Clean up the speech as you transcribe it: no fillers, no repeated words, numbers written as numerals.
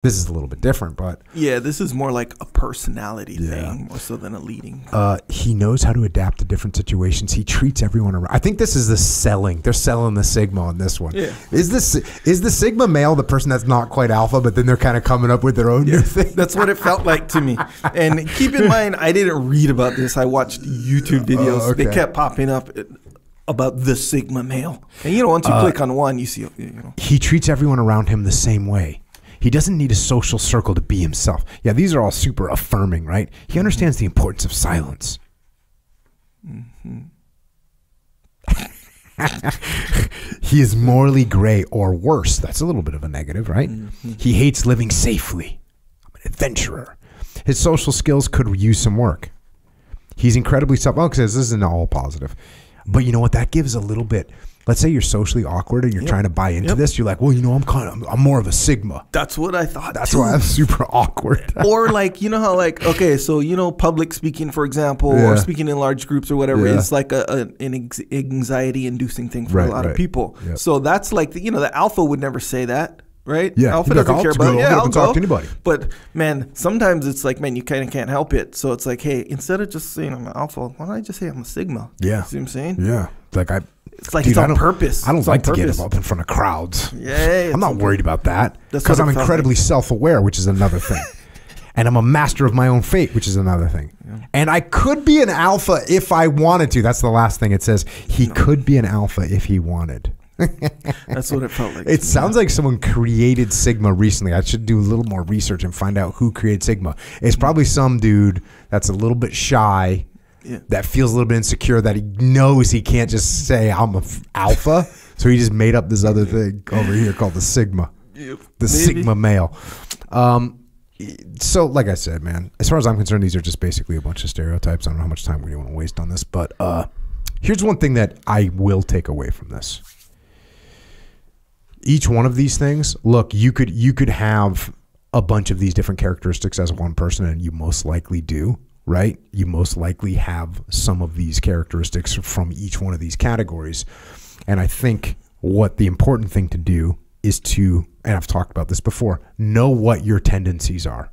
This is a little bit different, but yeah, this is more like a personality thing more so than a leading. He knows how to adapt to different situations. He treats everyone around. I think this is the selling. They're selling the Sigma on this one. Yeah. Is the Sigma male the person that's not quite alpha, but then they're kind of coming up with their own new thing? That's what it felt like to me. And keep in mind, I didn't read about this. I watched YouTube videos. Okay. They kept popping up about the Sigma male. And once you click on one, you see. He treats everyone around him the same way. He doesn't need a social circle to be himself. Yeah, these are all super affirming, right? He understands the importance of silence. Mm-hmm. He is morally gray or worse. That's a little bit of a negative, right? Mm-hmm. He hates living safely. I'm an adventurer. His social skills could use some work. He's incredibly because this isn't all positive. But you know what? That gives a little bit. Let's say you're socially awkward and you're trying to buy into this. You're like, well, I'm more of a Sigma. That's what I thought. That's why I'm super awkward. Or like, how like, okay, so, public speaking, for example, or speaking in large groups or whatever is like an anxiety inducing thing for a lot of people. Yep. So that's like, the alpha would never say that. Right? Yeah. Alpha doesn't care about it. Yeah, I'll talk to anybody. But man, sometimes it's like, man, you kind of can't help it. So it's like, hey, instead of just saying I'm an alpha, why don't I just say I'm a Sigma? Yeah. See what I'm saying? Yeah. It's like it's on purpose. I don't like to get up in front of crowds. Yeah. I'm not worried about that because I'm incredibly self-aware, which is another thing. And I'm a master of my own fate, which is another thing. Yeah. And I could be an alpha if I wanted to. That's the last thing it says. He could be an alpha if he wanted. That's what it felt like. It sounds like someone created Sigma recently. I should do a little more research and find out who created Sigma. It's probably some dude that's a little bit shy, that feels a little bit insecure, that he knows he can't just say I'm an alpha. So he just made up this other thing over here called the Sigma. The Sigma male. So like I said, man, as far as I'm concerned, these are just basically a bunch of stereotypes. I don't know how much time we want to waste on this, but here's one thing that I will take away from this. Each one of these things, look, you could have a bunch of these different characteristics as one person, and you most likely do, right? You most likely have some of these characteristics from each one of these categories. And I think what the important thing to do is to, and I've talked about this before, know what your tendencies are.